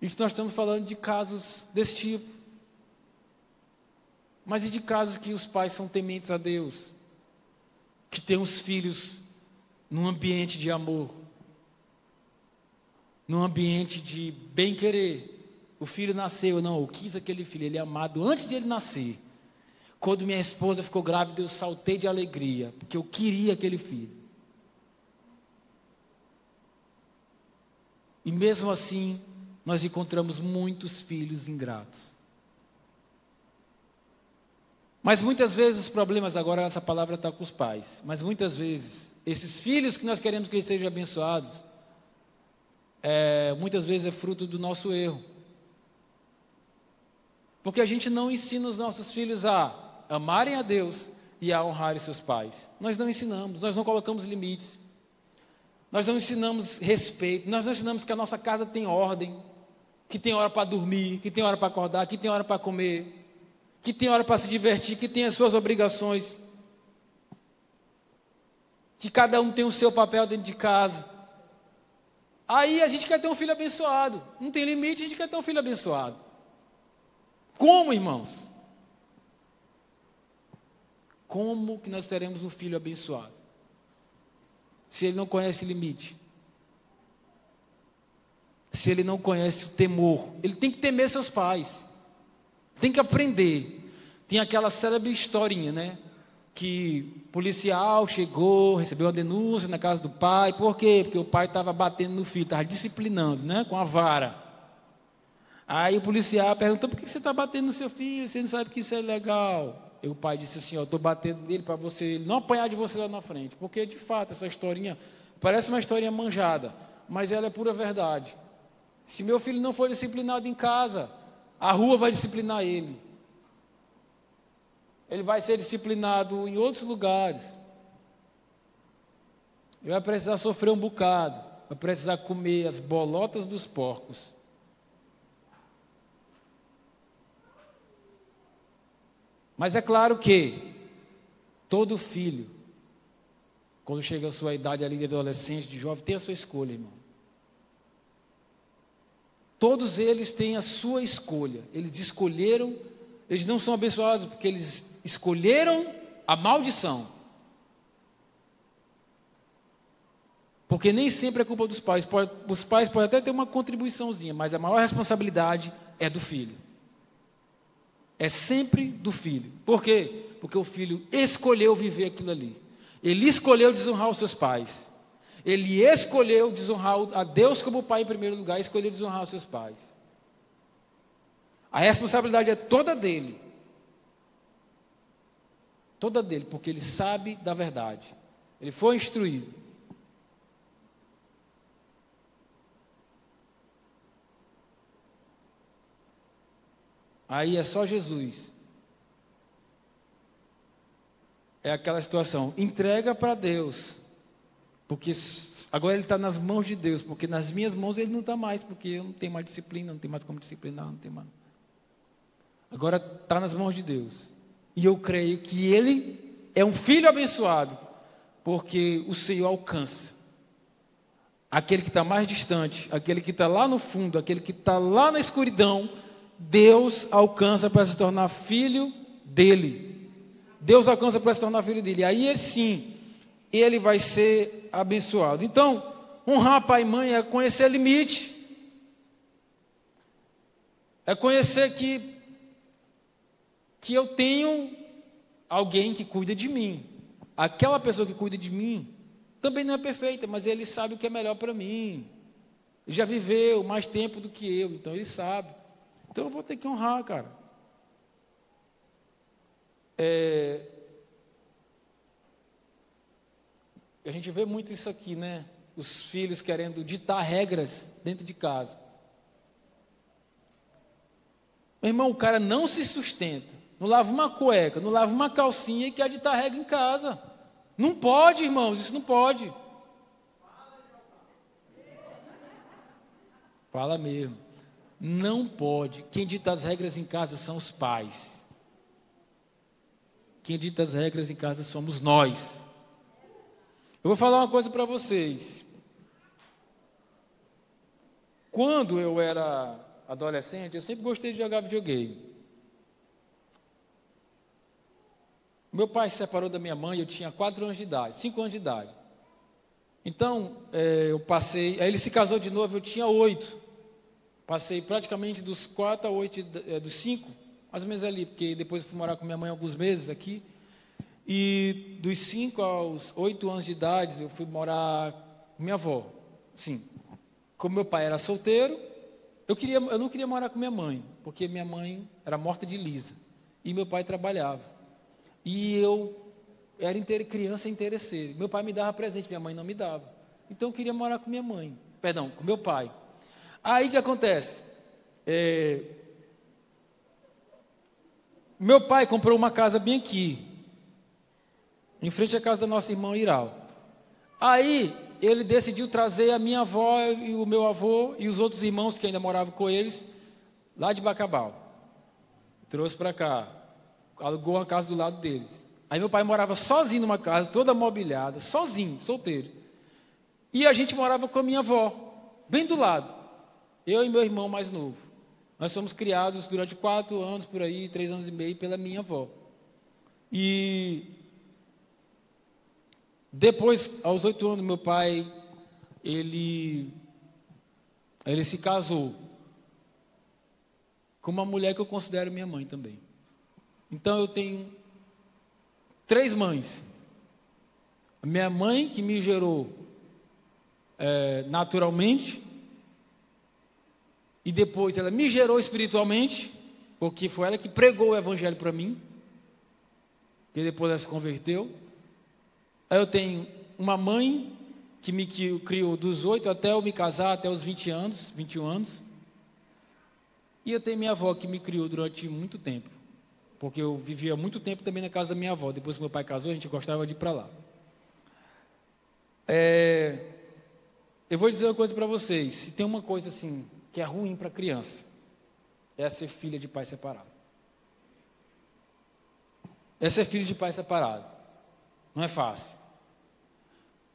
Isso nós estamos falando de casos desse tipo. Mas e de casos que os pais são tementes a Deus? Que têm os filhos num ambiente de amor, num ambiente de bem-querer. O filho nasceu, não, eu quis aquele filho, ele é amado antes de ele nascer. Quando minha esposa ficou grávida, eu saltei de alegria, porque eu queria aquele filho. E mesmo assim, nós encontramos muitos filhos ingratos. Mas muitas vezes os problemas, agora essa palavra está com os pais, mas muitas vezes, esses filhos que nós queremos que eles sejam abençoados, muitas vezes é fruto do nosso erro. Porque a gente não ensina os nossos filhos a amarem a Deus e a honrarem seus pais. Nós não ensinamos, nós não colocamos limites. Nós não ensinamos respeito, nós não ensinamos que a nossa casa tem ordem, que tem hora para dormir, que tem hora para acordar, que tem hora para comer, que tem hora para se divertir, que tem as suas obrigações, que cada um tem o seu papel dentro de casa. Aí a gente quer ter um filho abençoado, não tem limite, a gente quer ter um filho abençoado. Como, irmãos? Como que nós teremos um filho abençoado? Se ele não conhece limite, se ele não conhece o temor, ele tem que temer seus pais, tem que aprender. Tem aquela célebre historinha, né? Que policial chegou, recebeu uma denúncia na casa do pai. Por quê? Porque o pai estava batendo no filho, estava disciplinando, né? Com a vara. Aí o policial perguntou: por que você está batendo no seu filho? Você não sabe que isso é ilegal. E o pai disse assim: eu estou batendo nele para ele não apanhar de você lá na frente. Porque de fato essa historinha parece uma historinha manjada, mas ela é pura verdade. Se meu filho não for disciplinado em casa, a rua vai disciplinar ele. Ele vai ser disciplinado em outros lugares. Ele vai precisar sofrer um bocado, vai precisar comer as bolotas dos porcos. Mas é claro que todo filho, quando chega a sua idade ali de adolescente, de jovem, tem a sua escolha, irmão. Todos eles têm a sua escolha. Eles escolheram, eles não são abençoados porque eles escolheram a maldição. Porque nem sempre é culpa dos pais. Os pais podem até ter uma contribuiçãozinha, mas a maior responsabilidade é do filho. É sempre do filho. Por quê? Porque o filho escolheu viver aquilo ali. Ele escolheu desonrar os seus pais. Ele escolheu desonrar a Deus como pai em primeiro lugar, escolheu desonrar os seus pais. A responsabilidade é toda dele. Toda dele, porque ele sabe da verdade. Ele foi instruído. Aí é só Jesus. É aquela situação, entrega para Deus, porque agora ele está nas mãos de Deus, porque nas minhas mãos ele não está mais, porque eu não tenho mais disciplina, não tenho mais como disciplinar, não tenho mais. Agora está nas mãos de Deus, e eu creio que ele é um filho abençoado, porque o Senhor alcança aquele que está mais distante, aquele que está lá no fundo, aquele que está lá na escuridão. Deus alcança para se tornar filho dele. Deus alcança para se tornar filho dele. Aí ele sim, ele vai ser abençoado. Então, honrar pai e mãe é conhecer limite. É conhecer que eu tenho alguém que cuida de mim. Aquela pessoa que cuida de mim também não é perfeita, mas ele sabe o que é melhor para mim. Ele já viveu mais tempo do que eu, então ele sabe. Então eu vou ter que honrar, cara. A gente vê muito isso aqui, né? Os filhos querendo ditar regras dentro de casa. Meu irmão, o cara não se sustenta. não lava uma cueca, não lava uma calcinha e quer ditar regra em casa. Não pode, irmãos, isso não pode. Fala mesmo. Não pode. Quem dita as regras em casa são os pais. Quem dita as regras em casa somos nós. Eu vou falar uma coisa para vocês. Quando eu era adolescente, eu sempre gostei de jogar videogame. Meu pai se separou da minha mãe, eu tinha 4 anos de idade, 5 anos de idade. Então, eu passei... Aí ele se casou de novo, eu tinha 8. Passei praticamente dos 4 a 8, dos 5, mais ou menos ali, porque depois eu fui morar com minha mãe alguns meses aqui. E dos 5 aos 8 anos de idade, eu fui morar com minha avó. Sim, como meu pai era solteiro, eu não queria morar com minha mãe, porque minha mãe era morta de lisa. E meu pai trabalhava. E eu era criança interesseira. Meu pai me dava presente, minha mãe não me dava. Então eu queria morar com minha mãe. Perdão, com meu pai. Aí o que acontece? Meu pai comprou uma casa bem aqui, em frente à casa da nossa irmã Iral. Aí ele decidiu trazer a minha avó e o meu avô e os outros irmãos que ainda moravam com eles, lá de Bacabal. Trouxe para cá, alugou uma casa do lado deles. Aí meu pai morava sozinho numa casa, toda mobiliada, sozinho, solteiro. E a gente morava com a minha avó, bem do lado. Eu e meu irmão mais novo. Nós fomos criados durante 4 anos, por aí, 3 anos e meio, pela minha avó. E depois, aos 8 anos, meu pai, ele se casou com uma mulher que eu considero minha mãe também. Então eu tenho 3 mães. A minha mãe, que me gerou naturalmente, e depois ela me gerou espiritualmente, porque foi ela que pregou o evangelho para mim, que depois ela se converteu. Aí eu tenho uma mãe que me criou dos 8 até eu me casar, até os 20 anos, 21 anos. E eu tenho minha avó que me criou durante muito tempo, porque eu vivia muito tempo também na casa da minha avó. Depois que meu pai casou, a gente gostava de ir para lá. Eu vou dizer uma coisa para vocês. Se tem uma coisa assim que é ruim para a criança, é ser filha de pai separado. É ser filho de pai separado. Não é fácil.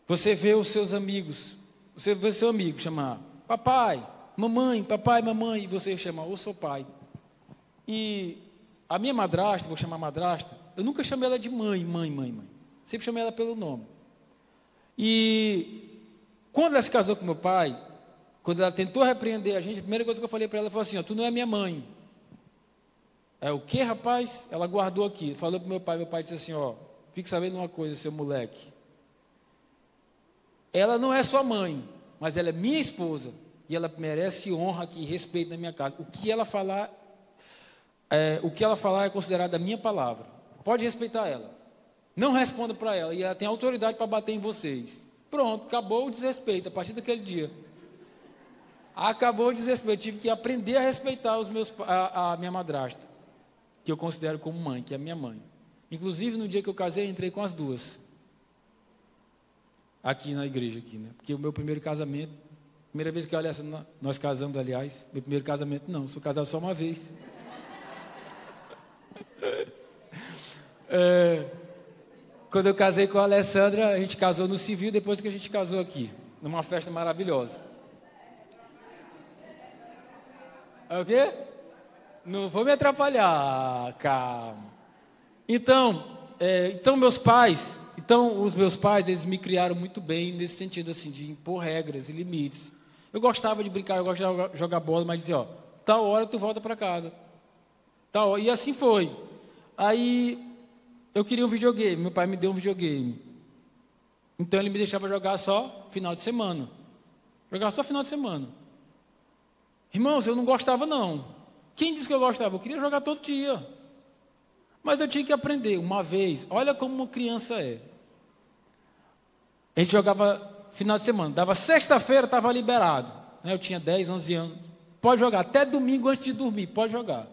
Você vê os seus amigos, você vê seu amigo chamar papai, mamãe, e você chama, eu sou pai. E a minha madrasta, vou chamar madrasta, eu nunca chamei ela de mãe. Sempre chamei ela pelo nome. E quando ela se casou com meu pai, quando ela tentou repreender a gente, a primeira coisa que eu falei para ela foi assim: tu não é minha mãe. O que, rapaz? Ela guardou aqui, falou para meu pai disse assim: fique sabendo uma coisa, seu moleque. Ela não é sua mãe, mas ela é minha esposa, e ela merece honra e respeito na minha casa. O que ela falar é considerado a minha palavra. Pode respeitar ela. Não responda para ela, e ela tem autoridade para bater em vocês. Pronto, acabou o desrespeito a partir daquele dia. Acabou o desrespeito. Tive que aprender a respeitar a minha madrasta, que eu considero como mãe, que é a minha mãe. Inclusive, no dia que eu casei, entrei com as 2. Aqui na igreja, né? Porque o meu primeiro casamento, primeira vez que nós casamos, aliás, meu primeiro casamento não, sou casado só uma vez. Quando eu casei com a Alessandra, a gente casou no civil, depois que a gente casou aqui, numa festa maravilhosa. O quê? Não vou me atrapalhar, calma. Então, os meus pais, eles me criaram muito bem nesse sentido, assim, de impor regras e limites. Eu gostava de brincar, eu gostava de jogar bola, mas dizia, tal hora tu volta para casa. E assim foi. Aí, eu queria um videogame, meu pai me deu um videogame. Então, ele me deixava jogar só final de semana. Jogar só final de semana. Irmãos, eu não gostava não. Quem disse que eu gostava? Eu queria jogar todo dia. Mas eu tinha que aprender. Uma vez, olha como uma criança é. A gente jogava final de semana. Dava sexta-feira, estava liberado. Eu tinha 10, 11 anos. Pode jogar, até domingo antes de dormir, pode jogar.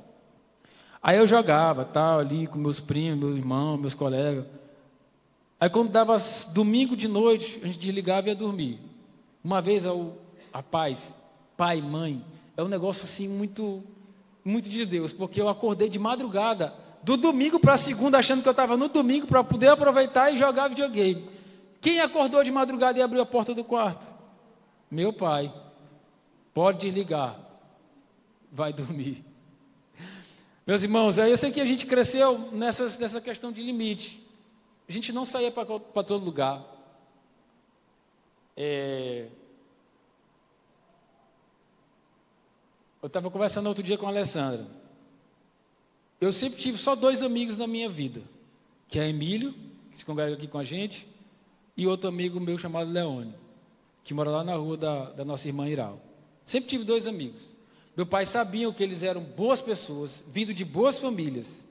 Aí eu jogava, tal, ali com meus primos, meu irmão, meus colegas. Aí quando dava domingo de noite, a gente desligava e ia dormir. Uma vez, rapaz, pai, mãe, é um negócio assim muito, muito de Deus, porque eu acordei de madrugada, do domingo para a segunda, achando que eu estava no domingo para poder aproveitar e jogar videogame. Quem acordou de madrugada e abriu a porta do quarto? Meu pai. Pode desligar. Vai dormir. Meus irmãos, aí eu sei que a gente cresceu nessa questão de limite. A gente não saía para todo lugar. Eu estava conversando outro dia com a Alessandra. Eu sempre tive só 2 amigos na minha vida, que é Emílio, que se congrega aqui com a gente, e outro amigo meu chamado Leone, que mora lá na rua da nossa irmã Iral. Sempre tive 2 amigos. Meu pai sabia que eles eram boas pessoas, vindo de boas famílias,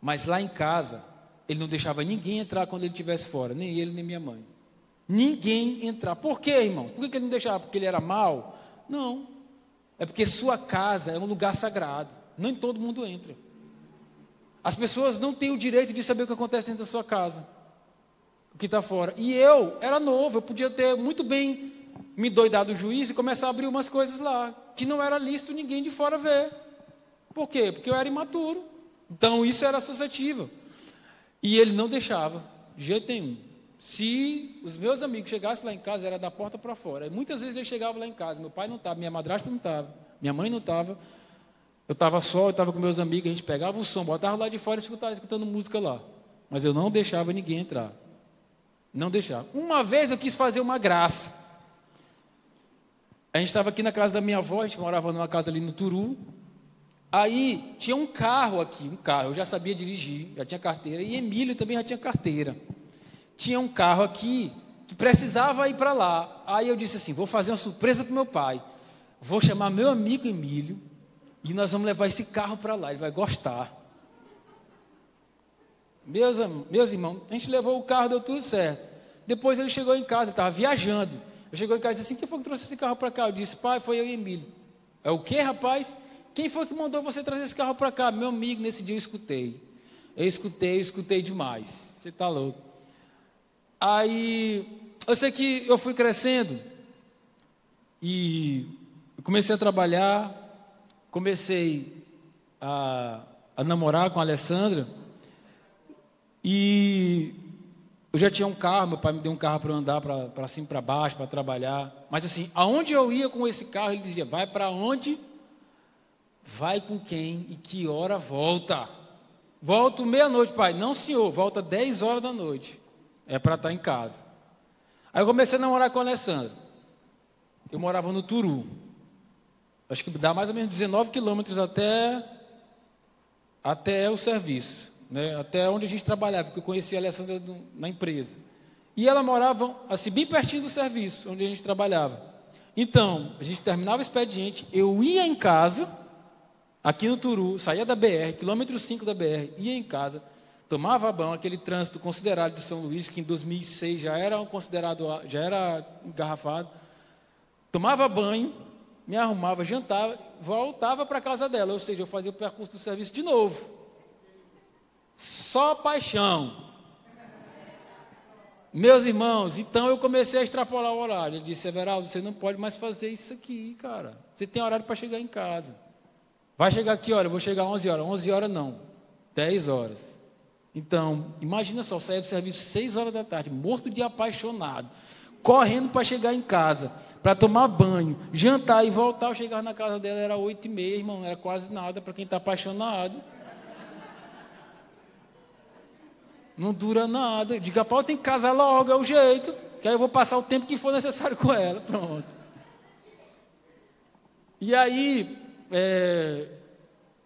mas lá em casa, ele não deixava ninguém entrar quando ele estivesse fora, nem ele, nem minha mãe. Ninguém entrar. Por quê, irmãos? Por que ele não deixava? Porque ele era mau? Não. É porque sua casa é um lugar sagrado. Nem todo mundo entra. As pessoas não têm o direito de saber o que acontece dentro da sua casa. O que está fora. E eu era novo, eu podia ter muito bem me doidado o juiz e começar a abrir umas coisas lá, que não era lícito ninguém de fora ver. Por quê? Porque eu era imaturo. Então isso era suscetível. E ele não deixava, de jeito nenhum. Se os meus amigos chegassem lá em casa, era da porta para fora. E muitas vezes ele chegava lá em casa, meu pai não estava, minha madrasta não estava, minha mãe não estava. Eu estava só, eu estava com meus amigos, a gente pegava o som, botava lá de fora e escutava escutando música lá. Mas eu não deixava ninguém entrar. Não deixava. Uma vez eu quis fazer uma graça. A gente estava aqui na casa da minha avó, a gente morava numa casa ali no Turu. Aí tinha um carro aqui, eu já sabia dirigir, já tinha carteira, e Emílio também já tinha carteira. Tinha um carro aqui que precisava ir para lá. Aí eu disse assim, vou fazer uma surpresa para o meu pai. Vou chamar meu amigo Emílio e nós vamos levar esse carro para lá, ele vai gostar. Meus irmãos, a gente levou o carro, deu tudo certo. Depois ele chegou em casa, ele estava viajando. Eu chegou em casa e disse assim, quem foi que trouxe esse carro para cá? Eu disse, pai, foi eu e Emílio. É o quê, rapaz? Quem foi que mandou você trazer esse carro para cá? Meu amigo, nesse dia eu escutei. Eu escutei demais. Você está louco. Aí, eu sei que eu fui crescendo e comecei a trabalhar, comecei a namorar com a Alessandra e eu já tinha um carro, meu pai me deu um carro para eu andar para cima e para baixo, para trabalhar. Mas assim, aonde eu ia com esse carro, ele dizia, vai para onde? Vai com quem e que hora volta? Volto meia-noite, pai. Não, senhor, volta 10 horas da noite. É para estar em casa. Aí eu comecei a namorar com a Alessandra. Eu morava no Turu. Acho que dá mais ou menos 19 quilômetros até o serviço, né? Até onde a gente trabalhava, porque eu conheci a Alessandra na empresa. E ela morava assim, bem pertinho do serviço, onde a gente trabalhava. Então, a gente terminava o expediente, eu ia em casa, aqui no Turu, saía da BR, quilômetro 5 da BR, ia em casa, tomava banho, aquele trânsito considerado de São Luís, que em 2006 já era engarrafado. Tomava banho, me arrumava, jantava, voltava para a casa dela, ou seja, eu fazia o percurso do serviço de novo. Só paixão. Meus irmãos, então eu comecei a extrapolar o horário. Ele disse, Everaldo, você não pode mais fazer isso aqui, cara. Você tem horário para chegar em casa. Vai chegar aqui, olha, eu vou chegar às 11 horas. 11 horas não, 10 horas. Então, imagina só, eu saía do serviço 6 horas da tarde, morto de apaixonado, correndo para chegar em casa, para tomar banho, jantar e voltar. Eu chegava na casa dela, era 8h30, irmão, não era quase nada para quem está apaixonado. Não dura nada. Diga, pau, tem que casar logo, é o jeito, que aí eu vou passar o tempo que for necessário com ela, pronto. E aí,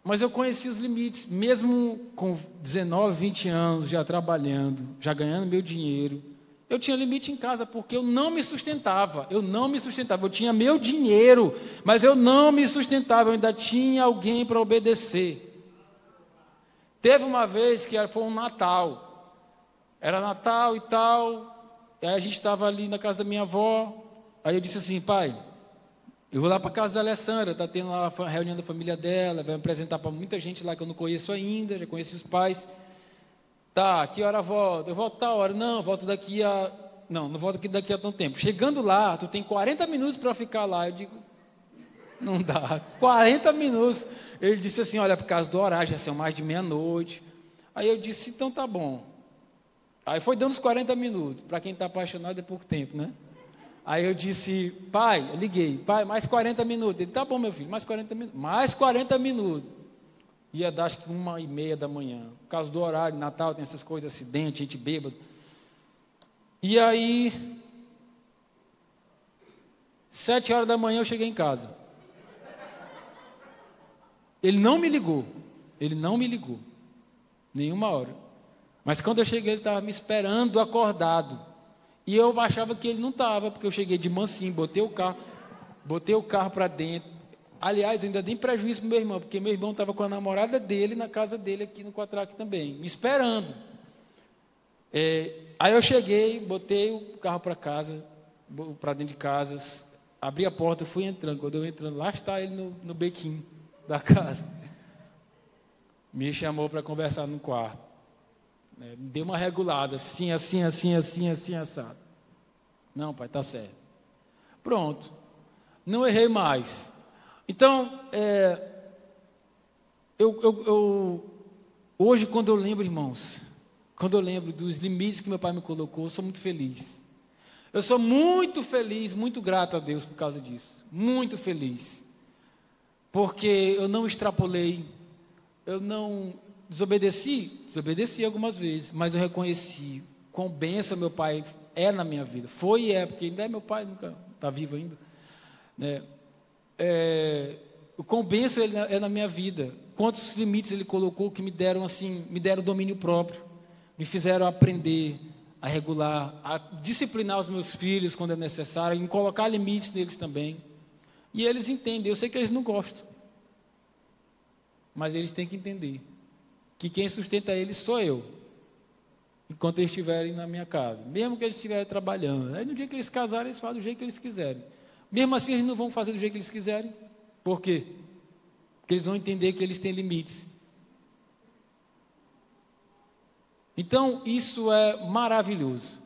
mas eu conheci os limites, mesmo com 19, 20 anos, já trabalhando, já ganhando meu dinheiro. Eu tinha limite em casa, porque eu não me sustentava. Eu tinha meu dinheiro, mas eu não me sustentava, eu ainda tinha alguém para obedecer. Teve uma vez que foi um Natal. Era Natal e tal, aí a gente estava ali na casa da minha avó, aí eu disse assim, pai, Eu vou lá para a casa da Alessandra, está tendo lá a reunião da família dela, vai me apresentar para muita gente lá que eu não conheço ainda, já conheci os pais. Tá, que hora volta? Eu volto tal hora. Não, volto daqui a... Não volto daqui a tanto tempo. Chegando lá, tu tem 40 minutos para ficar lá. Eu digo, não dá, 40 minutos. Ele disse assim, olha, por causa do horário, já são mais de meia-noite. Aí eu disse, então tá bom. Aí foi dando os 40 minutos. Para quem está apaixonado é pouco tempo, né? Aí eu disse, pai, eu liguei, pai, mais 40 minutos. Ele, tá bom, meu filho, mais 40 minutos. Mais 40 minutos. Ia dar, acho que 1h30 da manhã. Por causa do horário, Natal, tem essas coisas, acidente, gente bêbada. E aí, 7 horas da manhã eu cheguei em casa. Ele não me ligou. Nenhuma hora. Mas quando eu cheguei, ele estava me esperando acordado. E eu achava que ele não estava, porque eu cheguei de mansinho, botei o carro para dentro. Aliás, ainda dei prejuízo para o meu irmão, porque meu irmão estava com a namorada dele na casa dele aqui no Quatraque também, me esperando. Aí eu cheguei, botei o carro para casa, para dentro de casa, abri a porta, fui entrando. Quando eu entrando, lá está ele no bequinho da casa. Me chamou para conversar no quarto. Me deu uma regulada, assim, assado. Não, pai, tá certo. Pronto. Não errei mais. Então, hoje, quando eu lembro, irmãos, quando eu lembro dos limites que meu pai me colocou, eu sou muito feliz. Eu sou muito feliz, muito grato a Deus por causa disso. Muito feliz. Porque eu não extrapolei, eu não desobedeci algumas vezes, mas eu reconheci quão bênção meu pai é na minha vida. Foi e é, porque ainda é meu pai, nunca está vivo ainda. Né? O quão bênção ele é na minha vida. Quantos limites ele colocou que me deram domínio próprio. Me fizeram aprender a regular, a disciplinar os meus filhos quando é necessário, em colocar limites neles também. E eles entendem, eu sei que eles não gostam. Mas eles têm que entender que quem sustenta eles sou eu, enquanto eles estiverem na minha casa, mesmo que eles estiverem trabalhando. Aí no dia que eles casarem, eles fazem do jeito que eles quiserem. Mesmo assim, eles não vão fazer do jeito que eles quiserem. Por quê? Porque eles vão entender que eles têm limites. Então, isso é maravilhoso.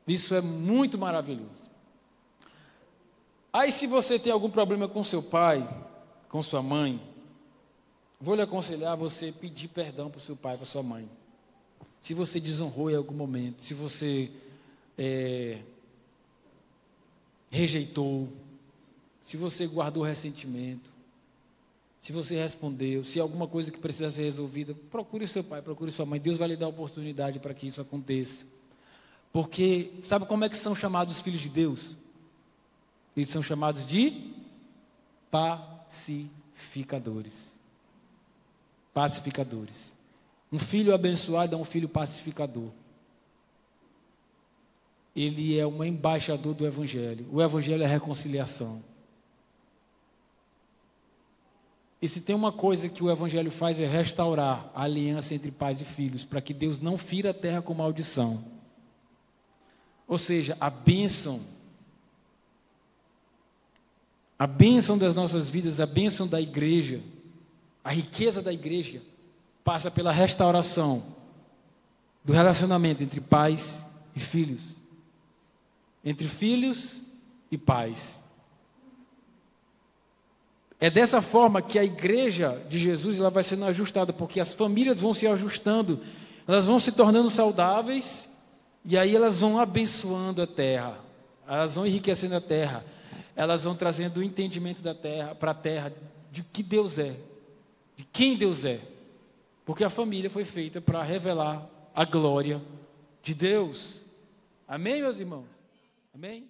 Isso é muito maravilhoso. Aí, se você tem algum problema com seu pai, com sua mãe, vou lhe aconselhar a você pedir perdão para o seu pai e para sua mãe. Se você desonrou em algum momento, se você rejeitou, se você guardou ressentimento, se você respondeu, se alguma coisa que precisa ser resolvida, procure seu pai, procure sua mãe. Deus vai lhe dar a oportunidade para que isso aconteça. Porque, sabe como é que são chamados os filhos de Deus? Eles são chamados de pacificadores. Pacificadores. Um filho abençoado é um filho pacificador. Ele é um embaixador do Evangelho. O Evangelho é a reconciliação. E se tem uma coisa que o Evangelho faz é restaurar a aliança entre pais e filhos, para que Deus não fira a terra com maldição. Ou seja, a bênção das nossas vidas, a bênção da igreja, a riqueza da igreja, passa pela restauração do relacionamento entre pais e filhos, entre filhos e pais. É dessa forma que a igreja de Jesus ela vai sendo ajustada, porque as famílias vão se ajustando, elas vão se tornando saudáveis, e aí elas vão abençoando a terra, elas vão enriquecendo a terra, elas vão trazendo o entendimento da terra para a terra de que Deus é, de quem Deus é, porque a família foi feita para revelar a glória de Deus. Amém, meus irmãos? Amém?